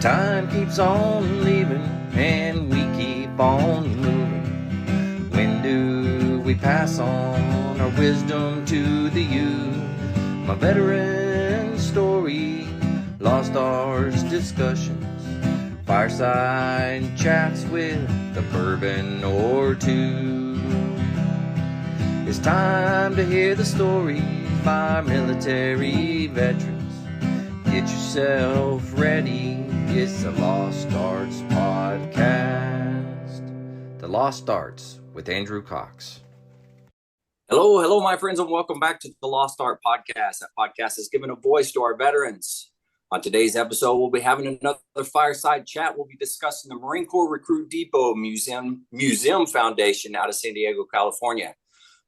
Time keeps on leaving and we keep on moving. When do we pass on our wisdom to the youth? My veteran story, lost arts discussions, fireside chats with a bourbon or two. It's time to hear the stories by military veterans. Get yourself ready. It's the Lost Arts Podcast. The Lost Arts with Andrew Cox. Hello, my friends, and welcome back to the Lost Art Podcast. That podcast has given a voice to our veterans. On today's episode, we'll be having another fireside chat. We'll be discussing the Marine Corps Recruit Depot Museum Foundation out of San Diego, California.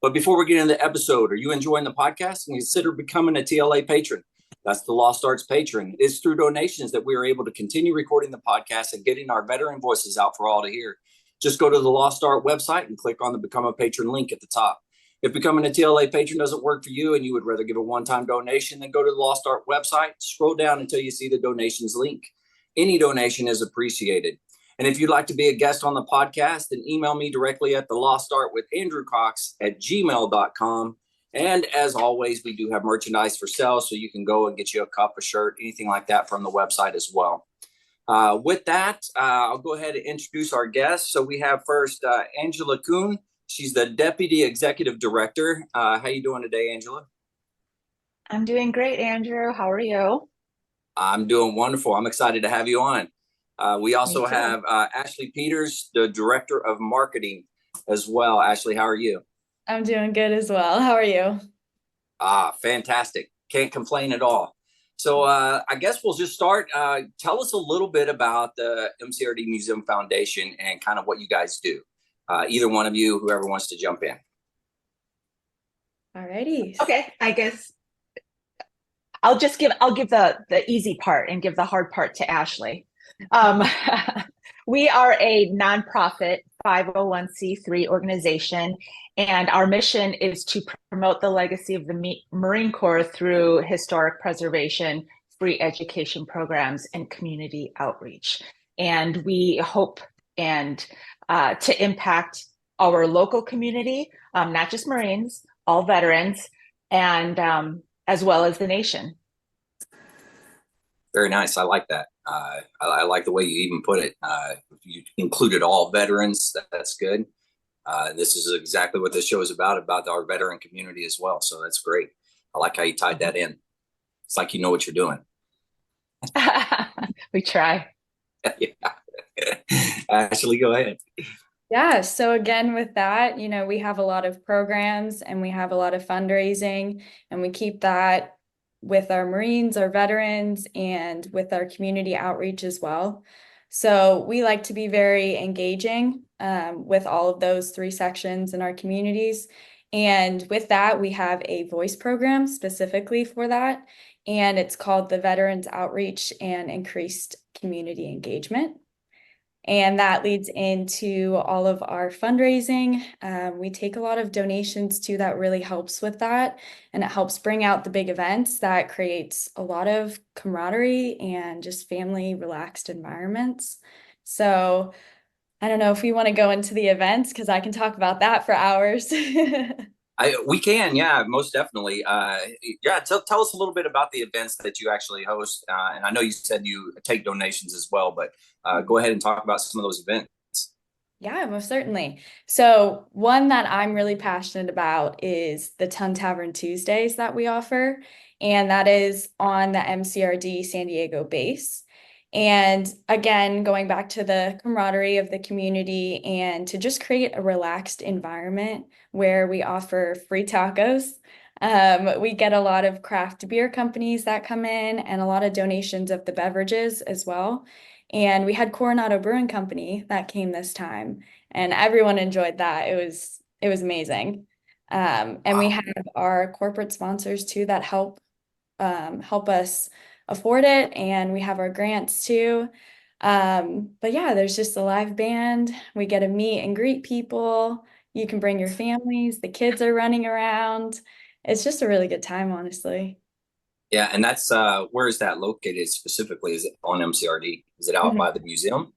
But before we get into the episode, are you enjoying the podcast and consider becoming a TLA patron? That's the Lost Arts Patron. It's through donations that we are able to continue recording the podcast and getting our veteran voices out for all to hear. Just go to the Lost Art website and click on the Become a Patron link at the top. If becoming a TLA patron doesn't work for you and you would rather give a one-time donation, then go to the Lost Art website, scroll down until you see the donations link. Any donation is appreciated. And if you'd like to be a guest on the podcast, then email me directly at thelostartwithandrewcox@gmail.com. And as always, we do have merchandise for sale, so you can go and get you a cup, a shirt, anything like that from the website as well. With that, I'll go ahead and introduce our guests. So we have first Angela Kuhn. She's the Deputy Executive Director. How you doing today, Angela? I'm doing great, Andrew. How are you? I'm doing wonderful. I'm excited to have you on. We also have Ashley Peters, the Director of Marketing as well. Ashley, how are you? I'm doing good as well. How are you? Fantastic. Can't complain at all. So I guess we'll just start. Tell us a little bit about the MCRD Museum Foundation and kind of what you guys do. Either one of you, whoever wants to jump in. Alrighty. Okay, I guess I'll give the easy part and give the hard part to Ashley. We are a nonprofit 501c3 organization, and our mission is to promote the legacy of the Marine Corps through historic preservation, free education programs, and community outreach. And we hope to impact our local community, not just Marines, all veterans, and as well as the nation. Very nice. I like that. I like the way you even put it. You included all veterans. That's good. This is exactly what this show is about our veteran community as well. So that's great. I like how you tied that in. It's like you know what you're doing. We try. Yeah. Ashley, go ahead. Yeah, so again, with that, we have a lot of programs and we have a lot of fundraising, and we keep that with our Marines, our veterans, and with our community outreach as well. So we like to be very engaging with all of those three sections in our communities. And with that, we have a voice program specifically for that. And it's called the Veterans Outreach and Increased Community Engagement. And that leads into all of our fundraising. We take a lot of donations too. That really helps with that. And it helps bring out the big events that creates a lot of camaraderie and just family relaxed environments. So I don't know if we want to go into the events, because I can talk about that for hours. We can, yeah, most definitely. Tell us a little bit about the events that you actually host. And I know you said you take donations as well, but go ahead and talk about some of those events. Yeah, most certainly. So one that I'm really passionate about is the Ton Tavern Tuesdays that we offer. And that is on the MCRD San Diego base. And again, going back to the camaraderie of the community and to just create a relaxed environment where we offer free tacos. We get a lot of craft beer companies that come in and a lot of donations of the beverages as well. And we had Coronado Brewing Company that came this time, and everyone enjoyed that. It was amazing. And we have our corporate sponsors too that help us afford it, and we have our grants too. But yeah, there's just a live band. We get to meet and greet people. You can bring your families. The kids are running around. It's just a really good time, honestly. Yeah, and that's where is that located specifically? Is it on MCRD? Is it out Mhm. by the museum?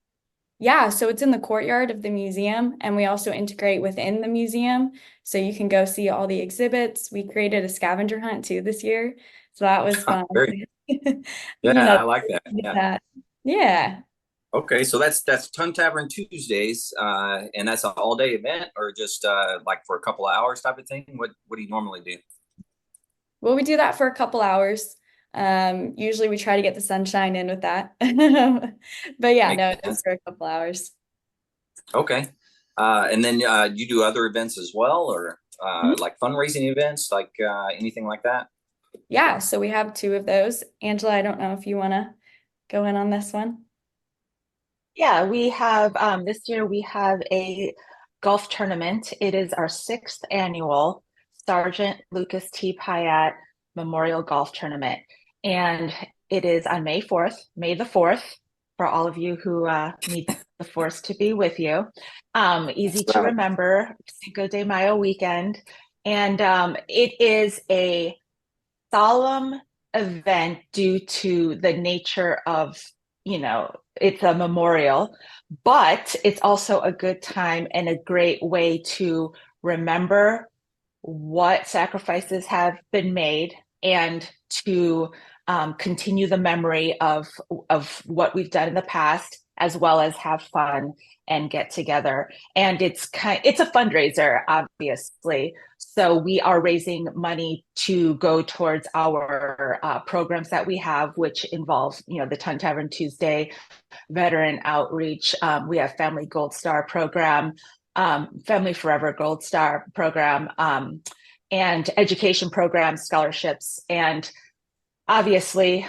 Yeah, so it's in the courtyard of the museum, and we also integrate within the museum. So you can go see all the exhibits. We created a scavenger hunt too this year. So that was fun. Very, You yeah, know, I like that. did Yeah. that. Yeah. Okay, so that's Ton Tavern Tuesdays, and that's an all day event, or just like for a couple of hours type of thing. What do you normally do? Well, we do that for a couple hours. Usually we try to get the sunshine in with that. But yeah, Makes no, sense. just for a couple hours. Okay, and then you do other events as well, or Mhm. like fundraising events, like anything like that? Yeah, so we have two of those. Angela, I don't know if you want to go in on this one. Yeah, we have this year we have a golf tournament. It is our sixth annual Sergeant Lucas T. Pyatt Memorial Golf Tournament. And it is on May 4th, May the 4th, for all of you who need the force to be with you. Easy to Right. remember, Cinco de Mayo weekend. And it is a solemn event due to the nature of, it's a memorial, but it's also a good time and a great way to remember what sacrifices have been made and to continue the memory of what we've done in the past, as well as have fun and get together. And it's a fundraiser, obviously. So we are raising money to go towards our programs that we have, which involve, the Ton Tavern Tuesday, veteran outreach. We have Family Gold Star program, Family Forever Gold Star program, and education programs, scholarships, and obviously,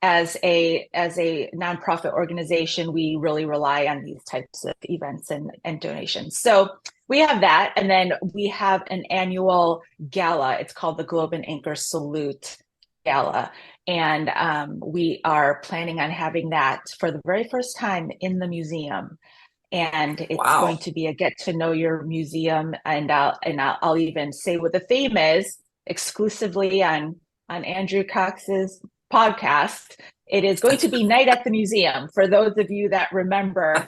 as a nonprofit organization, we really rely on these types of events and donations. So we have that, and then we have an annual gala. It's called the Globe and Anchor Salute Gala, and we are planning on having that for the very first time in the museum. And it's going Wow. to be a get to know your museum, and I'll even say what the theme is exclusively on Andrew Cox's podcast. It is going to be Night at the Museum. For those of you that remember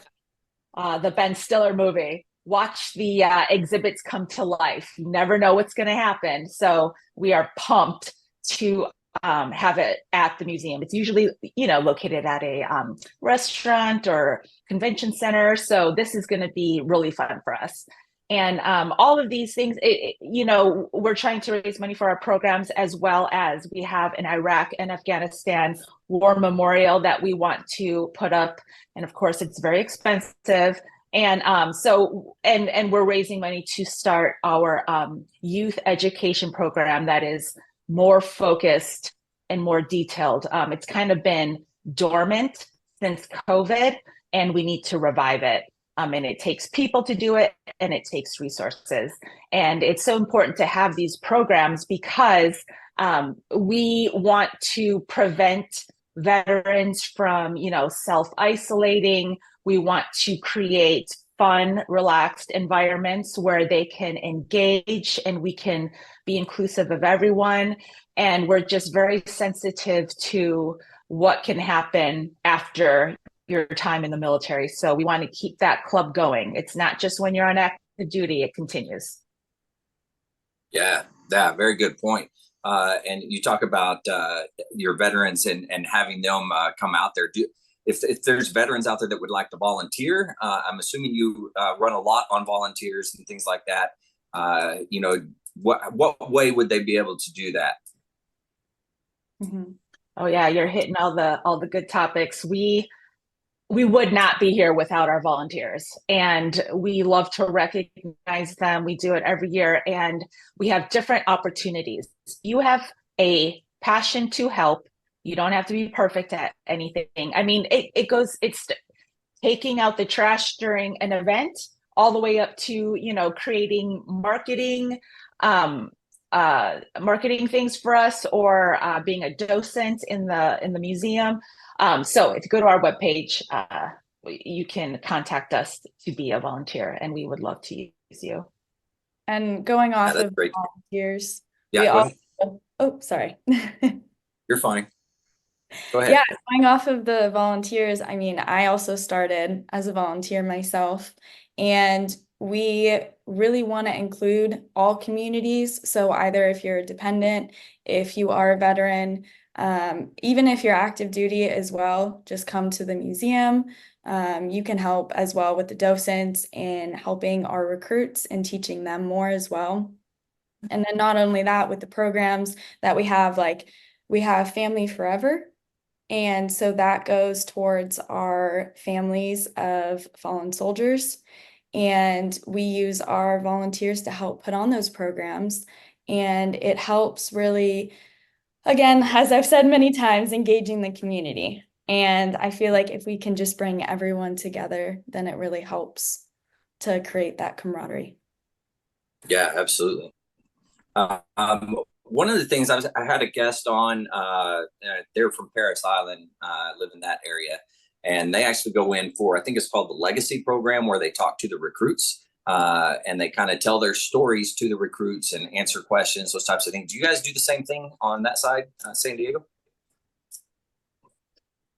the Ben Stiller movie, watch the exhibits come to life. You never know what's going to happen. So we are pumped to have it at the museum. It's usually, located at a restaurant or convention center. So this is going to be really fun for us. And all of these things, we're trying to raise money for our programs, as well as we have an Iraq and Afghanistan war memorial that we want to put up. And of course, it's very expensive. And we're raising money to start our youth education program that is more focused and more detailed. It's kind of been dormant since COVID, and we need to revive it. And it takes people to do it, and it takes resources. And it's so important to have these programs because we want to prevent veterans from, self-isolating. We want to create fun, relaxed environments where they can engage and we can be inclusive of everyone. And we're just very sensitive to what can happen after your time in the military. So we want to keep that club going. It's not just when you're on active duty, it continues. Yeah, very good point. And you talk about your veterans and having them come out there. If there's veterans out there that would like to volunteer, I'm assuming you run a lot on volunteers and things like that. What way would they be able to do that? Mm-hmm. Oh yeah, you're hitting all the good topics. We would not be here without our volunteers, and we love to recognize them. We do it every year, and we have different opportunities. You have a passion to help. You don't have to be perfect at anything. I mean, it's taking out the trash during an event, all the way up to, creating marketing things for us, or being a docent in the museum. So if you go to our webpage, you can contact us to be a volunteer, and we would love to use you. And going off That's of great. volunteers, Yeah, we go ahead. also, oh, sorry. You're fine. Go ahead. Yeah, going off of the volunteers, I mean, I also started as a volunteer myself, and we really want to include all communities. So either if you're a dependent, if you are a veteran, even if you're active duty as well, just come to the museum. You can help as well with the docents in helping our recruits and teaching them more as well. And then not only that, with the programs that we have, like we have Family Forever. And so that goes towards our families of fallen soldiers. And we use our volunteers to help put on those programs. And it helps really, again, as I've said many times, engaging the community. And I feel like if we can just bring everyone together, then it really helps to create that camaraderie. Yeah, absolutely. One of the things I had a guest on, they're from Paris Island, live in that area, and they actually go in for, I think it's called the Legacy Program, where they talk to the recruits, and they kind of tell their stories to the recruits and answer questions, those types of things. Do you guys do the same thing on that side, San Diego?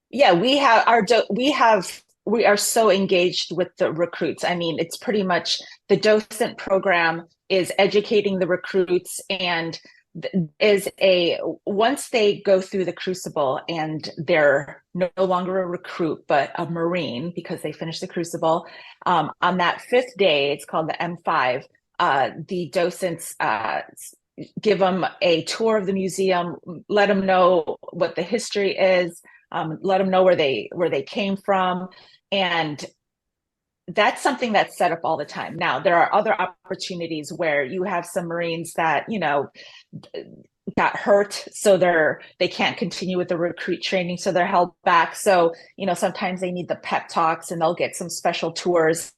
Yeah, we are so engaged with the recruits. I mean, it's pretty much the docent program is educating the recruits, and once they go through the crucible and they're no longer a recruit but a Marine because they finished the crucible, on that fifth day, it's called the M5. The docents give them a tour of the museum, let them know what the history is, let them know where they came from, and that's something that's set up all the time. Now, there are other opportunities where you have some Marines that, got hurt, so they can't continue with the recruit training, so they're held back. So, sometimes they need the pep talks and they'll get some special tours.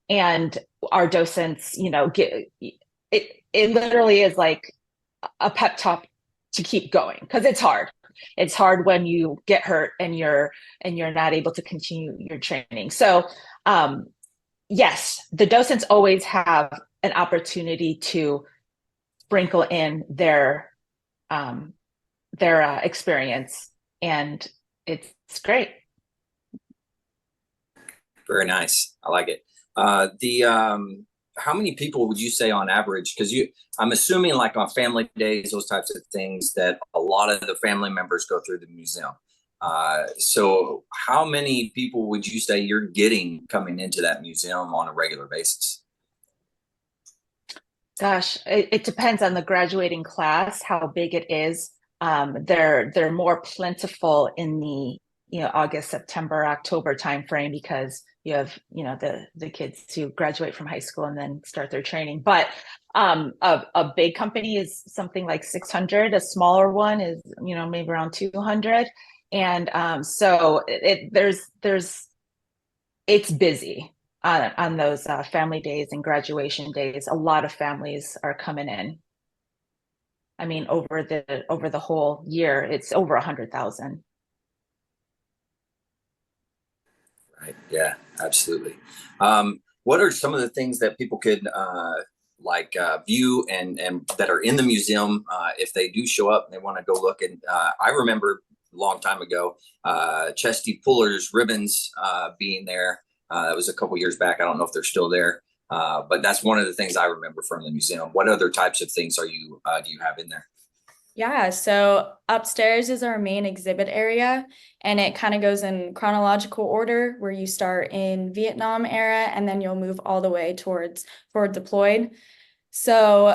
And our docents, get it literally is like a pep talk to keep going, because it's hard. It's hard when you get hurt and you're not able to continue your training. So yes, the docents always have an opportunity to sprinkle in their experience, and it's great. Very nice. I like it. How many people would you say on average? Because I'm assuming like on family days, those types of things, that a lot of the family members go through the museum. So how many people would you say you're getting coming into that museum on a regular basis? Gosh, it depends on the graduating class, how big it is. They're more plentiful in the August, September, October timeframe, because you have the kids to graduate from high school and then start their training. But a big company is something like 600. A smaller one is maybe around 200. And so it's busy on those family days and graduation days. A lot of families are coming in. I mean, over the whole year, it's over 100,000. Right. Yeah, absolutely. What are some of the things that people could view and that are in the museum if they do show up and they want to go look? And I remember a long time ago, Chesty Puller's ribbons being there. That was a couple years back. I don't know if they're still there, but that's one of the things I remember from the museum. What other types of things do you have in there? Yeah, so upstairs is our main exhibit area, and it kind of goes in chronological order, where you start in Vietnam era and then you'll move all the way towards forward deployed. So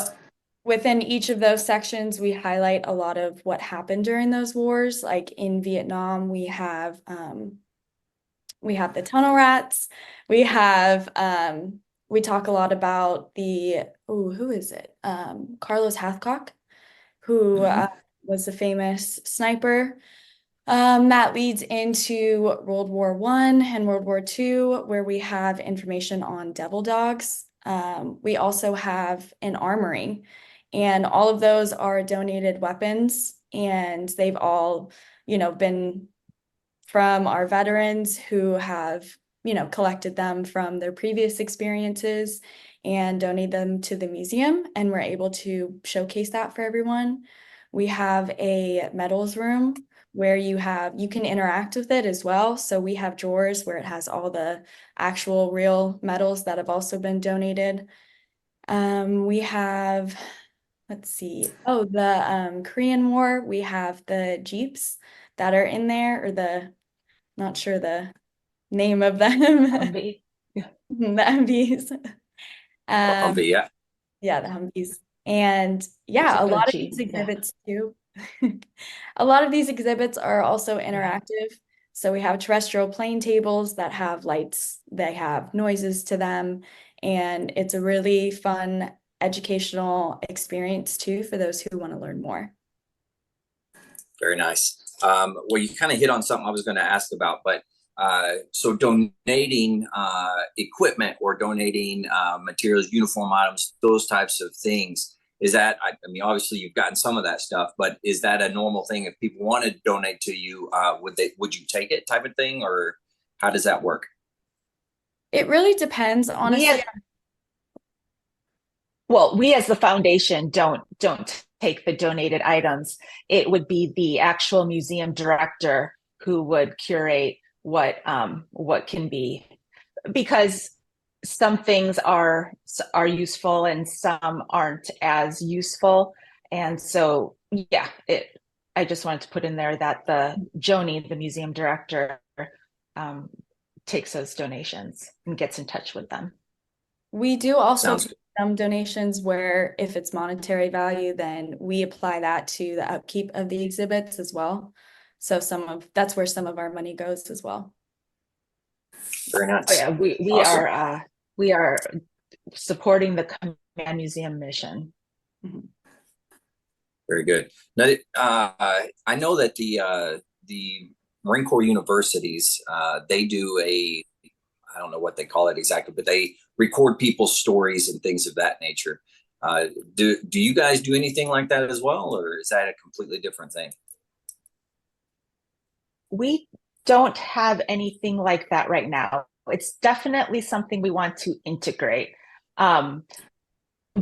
within each of those sections, we highlight a lot of what happened during those wars. Like in Vietnam, we have the tunnel rats. We talk a lot about who is it? Carlos Hathcock, who was a famous sniper. That leads into World War I and World War II, where we have information on devil dogs. We also have an armory, and all of those are donated weapons, and they've all, been from our veterans who have, collected them from their previous experiences and donate them to the museum, and we're able to showcase that for everyone. We have a medals room where you can interact with it as well. So we have drawers where it has all the actual real medals that have also been donated. We have, let's see, the Korean War, we have the Jeeps that are in there, or not sure the name of them. Humvee. The Humvees. Humvee, yeah. Yeah, the Humvees. And Those yeah, a are lot of Jeep, these yeah. exhibits too. A lot of these exhibits are also interactive. So we have terrestrial plane tables that have lights, they have noises to them, and it's a really fun educational experience too for those who want to learn more. Very nice. Well, you kind of hit on something I was going to ask about, but so donating equipment or donating materials, uniform items, those types of things, is that, I mean, obviously you've gotten some of that stuff, but is that a normal thing? If people want to donate to you, would you take it type of thing, or how does that work? It really depends, honestly. We as the foundation don't take the donated items. It would be the actual museum director who would curate what can be, because some things are useful and some aren't as useful. And so yeah, I just wanted to put in there that the Joni, the museum director, takes those donations and gets in touch with them. We do also Sounds take some donations where if it's monetary value, then we apply that to the upkeep of the exhibits as well. So that's where some of our money goes as well. very nice. Oh yeah, Awesome. we are supporting the Command Museum mission. Mhm. Very good. Now, I know that the Marine Corps universities, they do I don't know what they call it exactly, but they record people's stories and things of that nature. Do you guys do anything like that as well, or is that a completely different thing? We don't have anything like that right now. It's definitely something we want to integrate.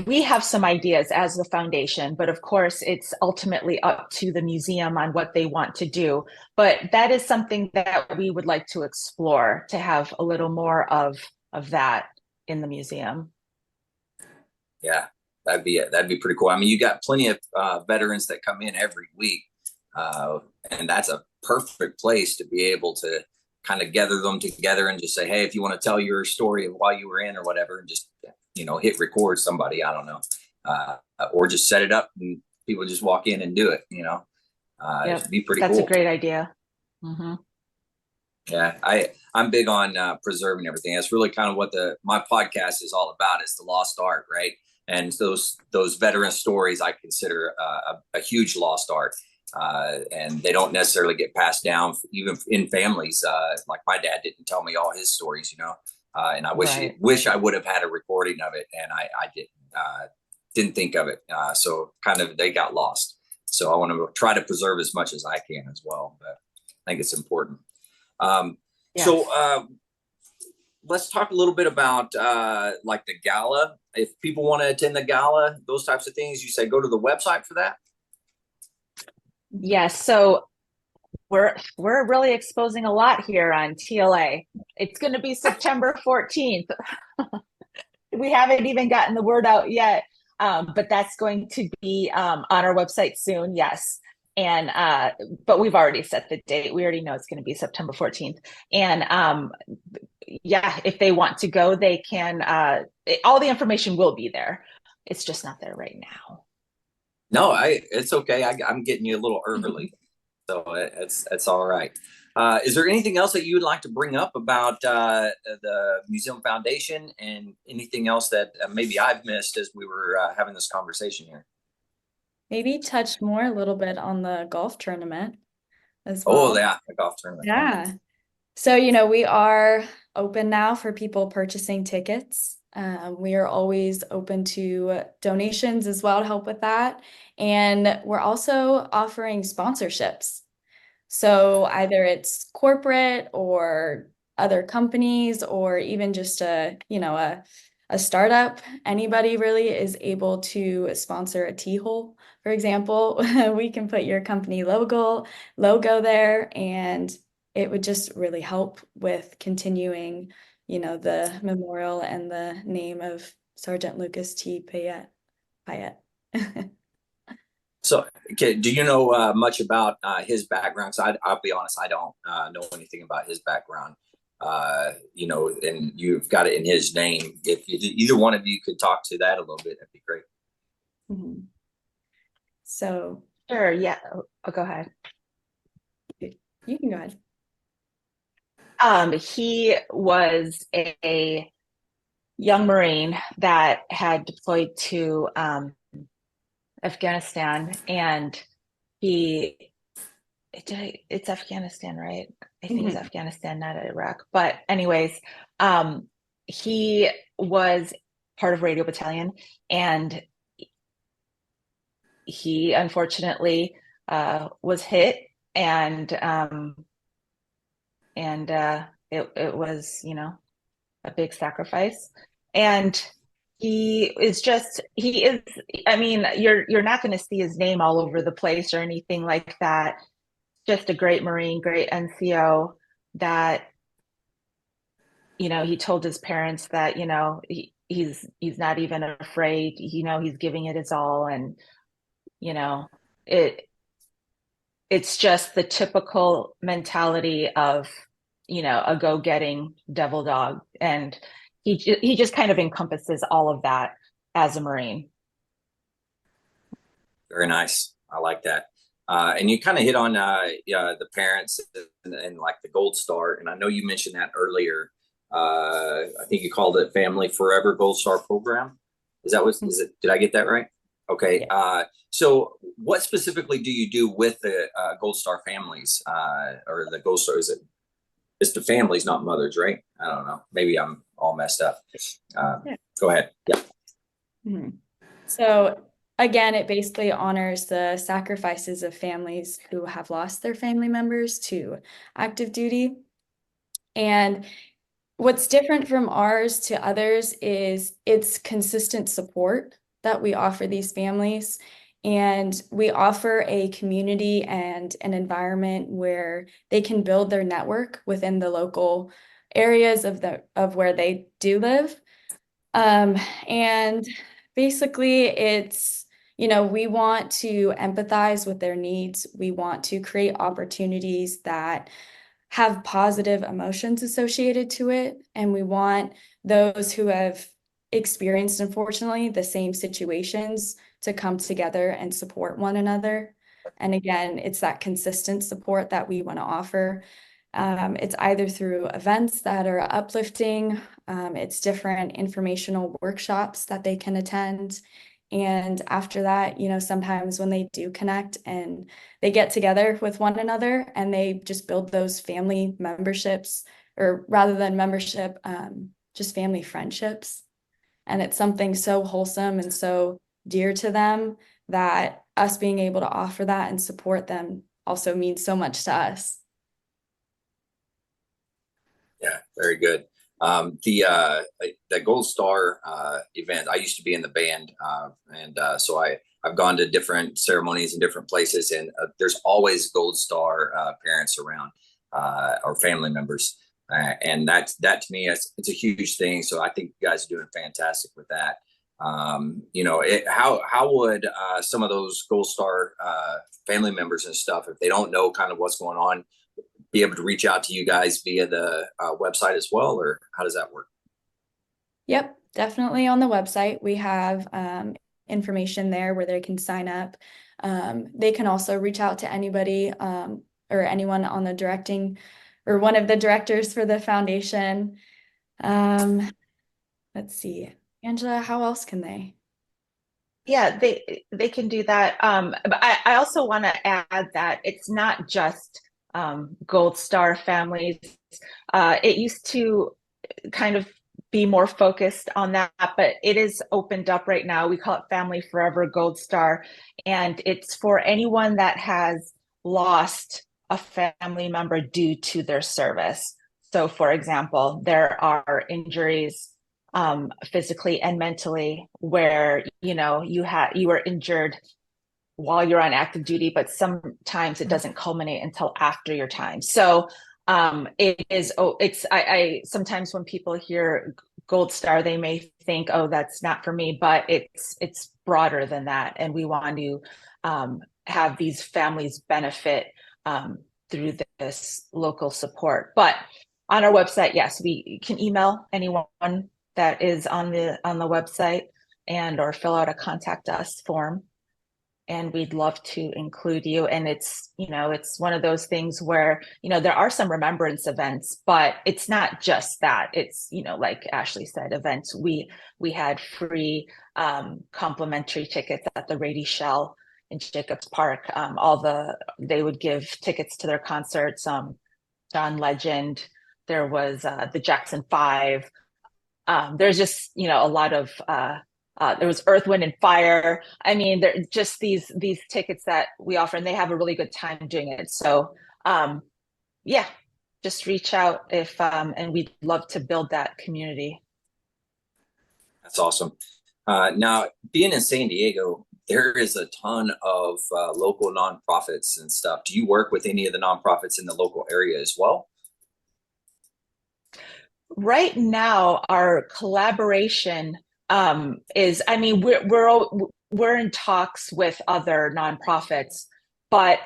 We have some ideas as the foundation, but of course, it's ultimately up to the museum on what they want to do. But that is something that we would like to explore, to have a little more of that in the museum. Yeah, that'd be pretty cool. I mean, you got plenty of veterans that come in every week, and that's a perfect place to be able to kind of gather them together and just say, hey, if you want to tell your story of why you were in or whatever, and just hit record somebody, I don't know, or just set it up and people just walk in and do it. Yep. It'd be pretty That's cool. a great idea. Mm-hmm. Yeah, I'm big on preserving everything. That's really kind of what my podcast is all about. Is the lost art, right? And those veteran stories I consider a huge lost art, and they don't necessarily get passed down even in families. Like my dad didn't tell me all his stories, and I wish I would have had a recording of it, and I didn't think of it. So kind of they got lost. So I want to try to preserve as much as I can as well. But I think it's important. Yes. So let's talk a little bit about like the gala. If people want to attend the gala, those types of things, you say go to the website for that? Yes. So we're really exposing a lot here on TLA. It's going to be September 14th. We haven't even gotten the word out yet, but that's going to be on our website soon. Yes. And but we've already set the date. We already know it's going to be September 14th. And yeah, if they want to go, they can. All the information will be there. It's just not there right now. No, it's okay. I'm getting you a little early, so it's all right. Is there anything else that you would like to bring up about the Museum Foundation, and anything else that maybe I've missed as we were having this conversation here? Maybe touch more a little bit on the golf tournament as well. Oh, yeah, the golf tournament. Yeah. So, we are open now for people purchasing tickets. We are always open to donations as well to help with that. And we're also offering sponsorships. So either it's corporate or other companies, or even just a a startup, anybody really is able to sponsor a T-hole, for example. We can put your company logo there, and it would just really help with continuing, the memorial and the name of Sergeant Lucas T. Payette. So, okay, do you know much about his background? So I'll be honest, I don't know anything about his background. And you've got it in his name. If either one of you could talk to that a little bit, that'd be great. Mhm. So Sure. Yeah. Oh, go ahead. you can go ahead. He was a young Marine that had deployed to Afghanistan, and it's Afghanistan, right? I think it's Afghanistan, not Iraq. But anyways, he was part of Radio Battalion, and he unfortunately was hit, and it was, a big sacrifice. And I mean, you're not going to see his name all over the place or anything like that. Just a great Marine, great NCO that, he told his parents that, he's not even afraid, he's giving it his all. And, it it's just the typical mentality of, a go-getting devil dog. And he just kind of encompasses all of that as a Marine. Very nice. I like that. And you kind of hit on the parents and like the Gold Star. And I know you mentioned that earlier. I think you called it Family Forever Gold Star Program. Is it? Did I get that right? Okay. Yeah. So what specifically do you do with the Gold Star families or the Gold Star? It's the families, not mothers, right? I don't know. Maybe I'm all messed up. Yeah. Go ahead. Yeah. Mm-hmm. So again, it basically honors the sacrifices of families who have lost their family members to active duty. And what's different from ours to others is it's consistent support that we offer these families. And we offer a community and an environment where they can build their network within the local areas of where they do live. And basically it's, we want to empathize with their needs. We want to create opportunities that have positive emotions associated to it. And we want those who have experienced, unfortunately, the same situations to come together and support one another. And again, it's that consistent support that we want to offer. It's either through events that are uplifting, it's different informational workshops that they can attend. And after that, sometimes when they do connect and they get together with one another and they just build those family memberships, or rather than membership, just family friendships. And it's something so wholesome and so dear to them that us being able to offer that and support them also means so much to us. Yeah, very good. The Gold Star event, I used to be in the band, so I've gone to different ceremonies in different places, and there's always Gold Star parents around or family members, and that to me it's a huge thing. So I think you guys are doing fantastic with that. How would some of those Gold Star family members and stuff, if they don't know kind of what's going on, be able to reach out to you guys via the website as well, or how does that work? Yep, definitely on the website. We have information there where they can sign up. They can also reach out to anybody or anyone on the directing or one of the directors for the foundation. Let's see, Angela, how else can they? Yeah, they can do that. But I also want to add that it's not just Gold Star families. It used to kind of be more focused on that, but it is opened up right now. We call it Family Forever Gold Star, and it's for anyone that has lost a family member due to their service. So, for example, there are injuries physically and mentally, where you were injured while you're on active duty, but sometimes it doesn't culminate until after your time. So it is, I sometimes when people hear Gold Star, they may think, oh, that's not for me, but it's broader than that. And we want to have these families benefit through this local support. But on our website, yes, we can email anyone that is on the website or fill out a contact us form. And we'd love to include you. And it's one of those things where, there are some remembrance events, but it's not just that. It's, like Ashley said, events. We had free complimentary tickets at the Rady Shell in Jacobs Park. They would give tickets to their concerts. John Legend, there was the Jackson 5. There's just, a lot of, there was Earth, Wind, and Fire. I mean, they're just these tickets that we offer, and they have a really good time doing it. So, yeah, just reach out and we'd love to build that community. That's awesome. Now, being in San Diego, there is a ton of local nonprofits and stuff. Do you work with any of the nonprofits in the local area as well? Right now, our collaboration is, I mean, we're in talks with other nonprofits, but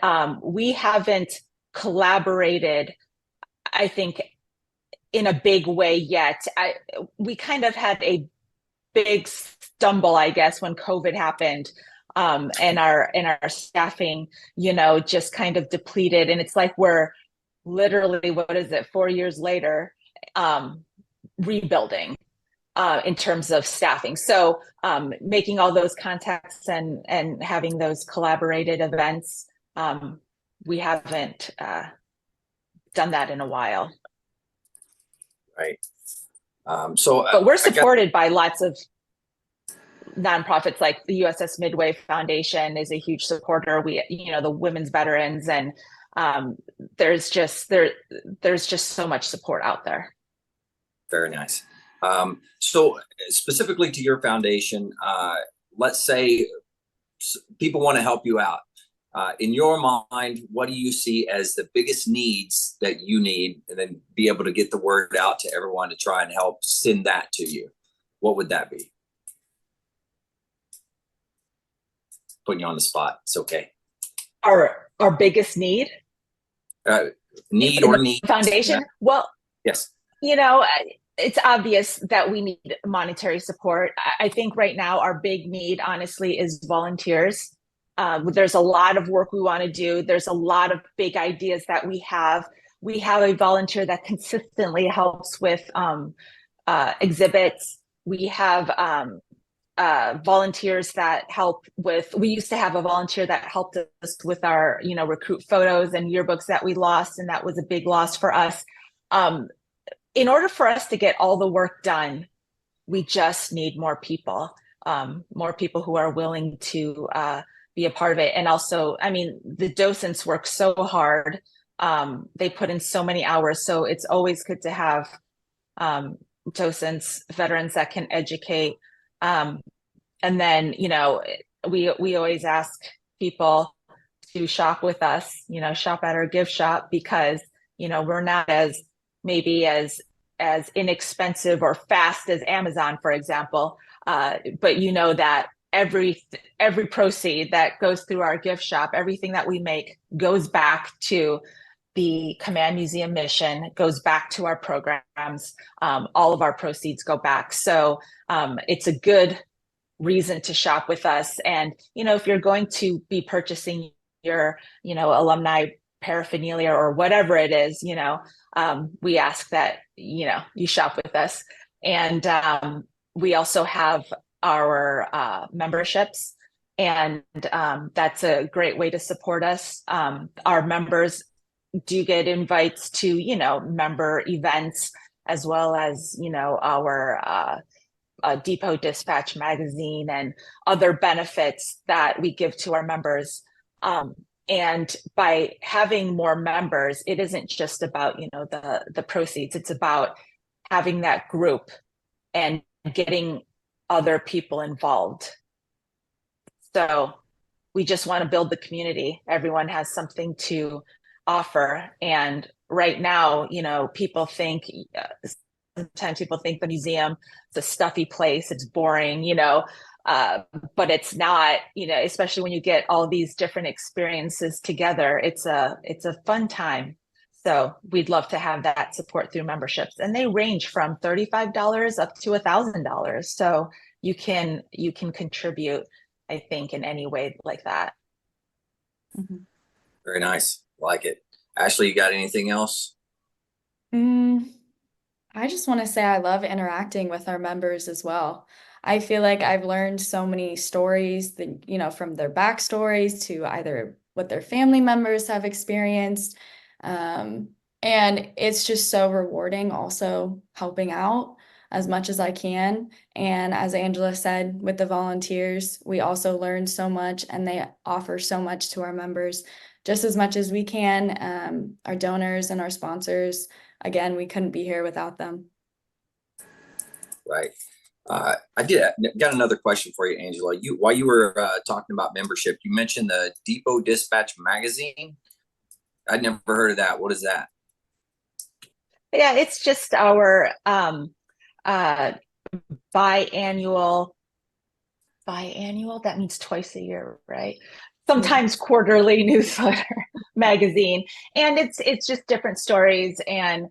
we haven't collaborated, I think, in a big way yet. We kind of had a big stumble, I guess, when COVID happened, and our staffing, just kind of depleted. And it's like we're literally, what is it, 4 years later, rebuilding in terms of staffing. So making all those contacts and having those collaborated events, we haven't done that in a while. Right. But we're supported by lots of nonprofits, like the USS Midway Foundation is a huge supporter. We, the women's veterans, and there's just so much support out there. Very nice. So specifically to your foundation, let's say people want to help you out. In your mind, what do you see as the biggest needs that you need, and then be able to get the word out to everyone to try and help send that to you? What would that be? Putting you on the spot. It's okay. Our biggest need? Need or need. Foundation? Yeah. Well, yes. It's obvious that we need monetary support. I think right now our big need, honestly, is volunteers. There's a lot of work we want to do. There's a lot of big ideas that we have. We have a volunteer that consistently helps with exhibits. We have volunteers that help with, we used to have a volunteer that helped us with our, recruit photos and yearbooks that we lost. And that was a big loss for us. In order for us to get all the work done, we just need more people who are willing to be a part of it. And also, I mean, the docents work so hard. They put in so many hours. So it's always good to have docents, veterans that can educate. And then, we always ask people to shop with us, shop at our gift shop, because, we're not as inexpensive or fast as Amazon, for example. But that every proceed that goes through our gift shop, everything that we make goes back to the Command Museum mission, goes back to our programs. All of our proceeds go back. So it's a good reason to shop with us. And, if you're going to be purchasing your, alumni paraphernalia or whatever it is, we ask that, you shop with us. And we also have our memberships, and that's a great way to support us. Our members do get invites to, member events, as well as, our Depot Dispatch magazine and other benefits that we give to our members. And by having more members, it isn't just about, the proceeds. It's about having that group and getting other people involved. So we just want to build the community. Everyone has something to offer. And right now, people think, sometimes people think the museum is a stuffy place, it's boring, but it's not, especially when you get all these different experiences together, it's a fun time. So we'd love to have that support through memberships, and they range from $35 up to $1,000. So you can contribute, I think, in any way like that. Mm-hmm. Very nice. Like it. Ashley, you got anything else? I just want to say I love interacting with our members as well. I feel like I've learned so many stories that, from their backstories to either what their family members have experienced. And it's just so rewarding also helping out as much as I can. And as Angela said, with the volunteers, we also learn so much, and they offer so much to our members, just as much as we can. Our donors and our sponsors, again, we couldn't be here without them. Right. I got another question for you, Angela. While you were talking about membership, you mentioned the Depot Dispatch magazine. I'd never heard of that. What is that? Yeah, it's just our biannual, that means twice a year, right? Sometimes quarterly newsletter magazine. And it's just different stories and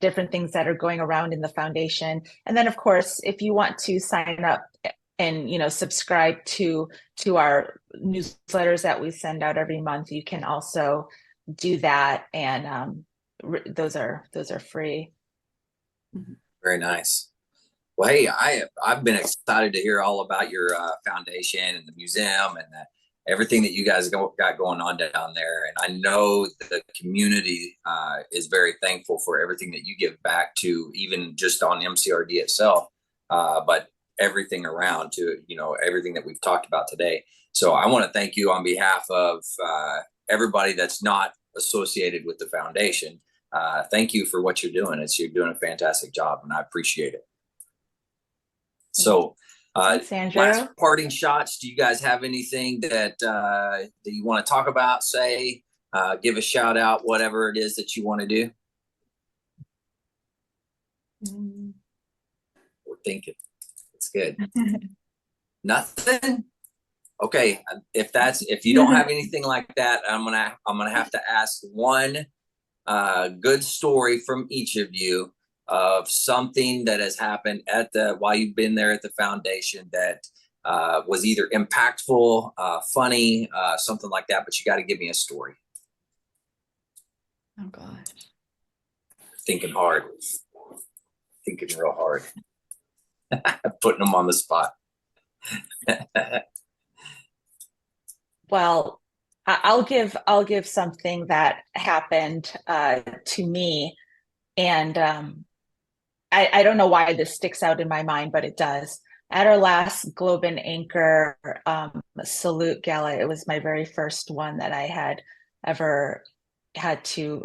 different things that are going around in the foundation. And then of course, if you want to sign up and subscribe to our newsletters that we send out every month, you can also do that. And those are free. Very nice. Well, hey, I've been excited to hear all about your foundation and the museum and everything that you guys got going on down there. And I know the community is very thankful for everything that you give back to, even just on MCRD itself, but everything around to, everything that we've talked about today. So I want to thank you on behalf of everybody that's not associated with the foundation. Thank you for what you're doing. You're doing a fantastic job, and I appreciate it. So, Thanks, Andrew. Last parting shots. Do you guys have anything that you want to talk about? Say, give a shout out, whatever it is that you want to do. We're thinking. It's good. Nothing. Okay. If you don't have anything like that, I'm gonna have to ask one good story from each of you of something that has happened while you've been there at the foundation that was either impactful, funny, something like that, but you got to give me a story. Oh gosh. Thinking hard. Thinking real hard. Putting them on the spot. Well, I'll give something that happened to me, and I don't know why this sticks out in my mind, but it does. At our last Globe and Anchor Salute Gala, it was my very first one that I had ever had to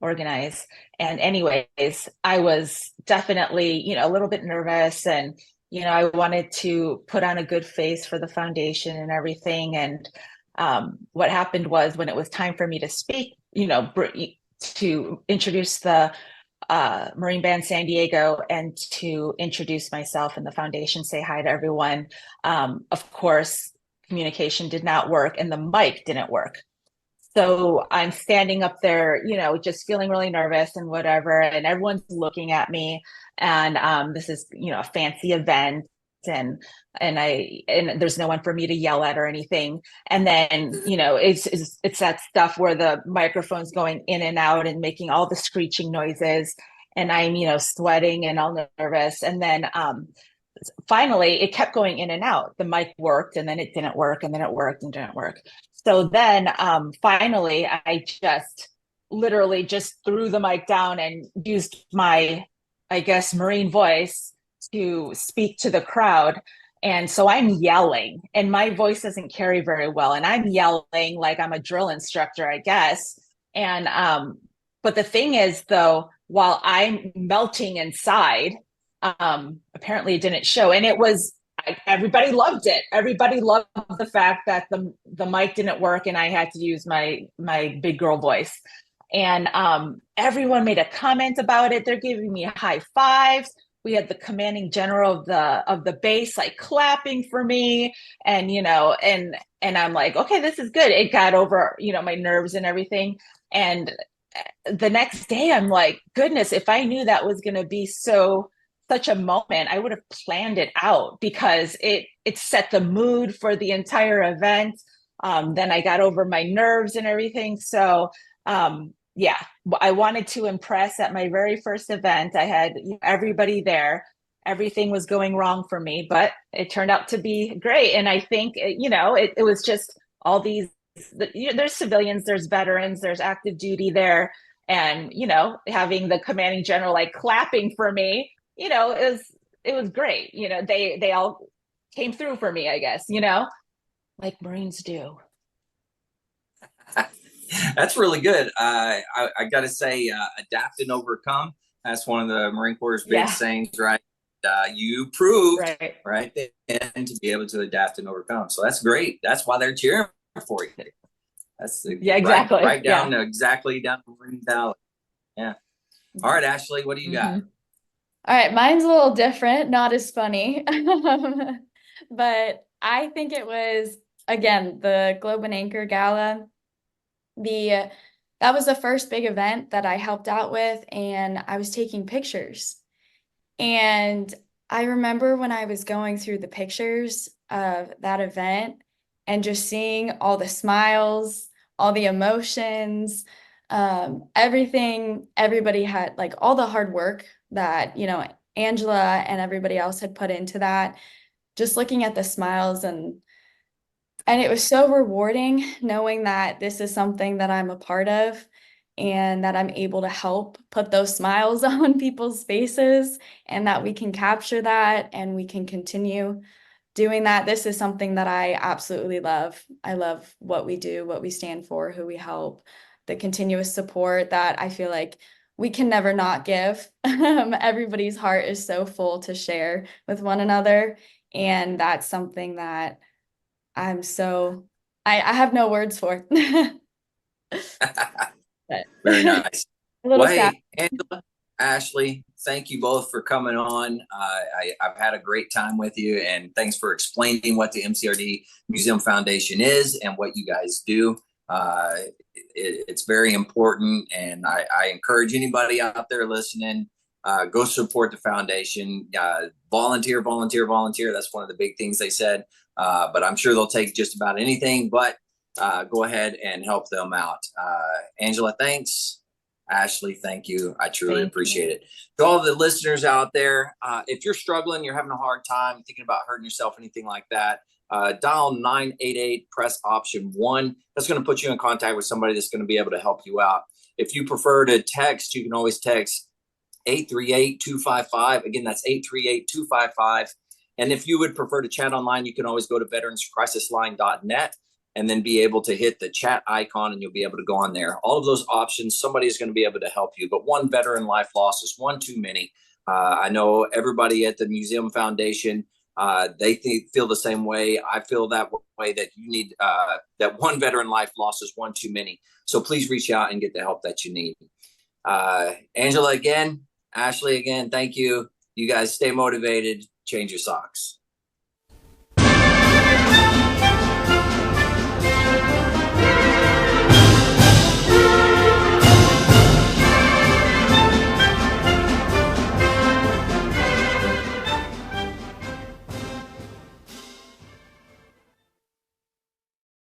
organize. And anyways, I was definitely, a little bit nervous, and, I wanted to put on a good face for the foundation and everything. And what happened was, when it was time for me to speak, to introduce the Marine Band San Diego and to introduce myself and the foundation, say hi to everyone. Of course, communication did not work and the mic didn't work. So I'm standing up there, just feeling really nervous and whatever, and everyone's looking at me. And this is, a fancy event, and there's no one for me to yell at or anything. And then, it's that stuff where the microphone's going in and out and making all the screeching noises, and I'm, sweating and all nervous. And then finally it kept going in and out. The mic worked, and then it didn't work, and then it worked and didn't work. So then finally I just literally just threw the mic down and used my, I guess, Marine voice to speak to the crowd. And so I'm yelling, and my voice doesn't carry very well, and I'm yelling like I'm a drill instructor, I guess. And but the thing is, though, while I'm melting inside, Apparently it didn't show, and it was everybody loved it. Everybody loved the fact that the mic didn't work and I had to use my big girl voice. And everyone made a comment about it. They're giving me high fives. We had the commanding general of the base like clapping for me, and and I'm like, okay, this is good. It got over my nerves and everything. And the next day, I'm like, goodness, if I knew that was going to be such a moment, I would have planned it out, because it set the mood for the entire event. Then I got over my nerves and everything. So yeah, I wanted to impress at my very first event. I had everybody there. Everything was going wrong for me, but it turned out to be great. And I think it was just all these. There's civilians, there's veterans, there's active duty there, and having the commanding general like clapping for me, it was great. They all came through for me, I guess, like Marines do. That's really good. I got to say, adapt and overcome. That's one of the Marine Corps' big sayings, right? You proved right then to be able to adapt and overcome. So that's great. That's why they're cheering for you. That's exactly right down exactly down the Marine Valley. Yeah. All right, Ashley, what do you got? All right, mine's a little different, not as funny. But I think it was, again, the Globe and Anchor Gala. That was the first big event that I helped out with, and I was taking pictures. And I remember when I was going through the pictures of that event and just seeing all the smiles, all the emotions, everything everybody had, like all the hard work that, Angela and everybody else had put into that, just looking at the smiles, and it was so rewarding knowing that this is something that I'm a part of and that I'm able to help put those smiles on people's faces, and that we can capture that and we can continue doing that. This is something that I absolutely love. I love what we do, what we stand for, who we help, the continuous support that I feel like we can never not give. Everybody's heart is so full to share with one another. And that's something that I have no words for. Very nice. Well, hey, Angela, Ashley, thank you both for coming on. I've had a great time with you, and thanks for explaining what the MCRD Museum Foundation is and what you guys do. It's very important, and I encourage anybody out there listening, go support the foundation. Volunteer. That's one of the big things they said, but I'm sure they'll take just about anything, but go ahead and help them out. Angela, thanks. Ashley, thank you. I truly appreciate it. To all the listeners out there, if you're struggling, you're having a hard time thinking about hurting yourself, anything like that, dial 988, press option 1. That's going to put you in contact with somebody that's going to be able to help you out. If you prefer to text, you can always text 838-255. Again, that's 838-255. And if you would prefer to chat online, you can always go to veteranscrisisline.net and then be able to hit the chat icon, and you'll be able to go on there. All of those options, somebody is going to be able to help you. But one veteran life loss is one too many. I know everybody at the Museum Foundation, they feel the same way. I feel that way, that you need that one veteran life loss is one too many. So please reach out and get the help that you need. Angela again, Ashley again, thank you. You guys stay motivated, change your socks.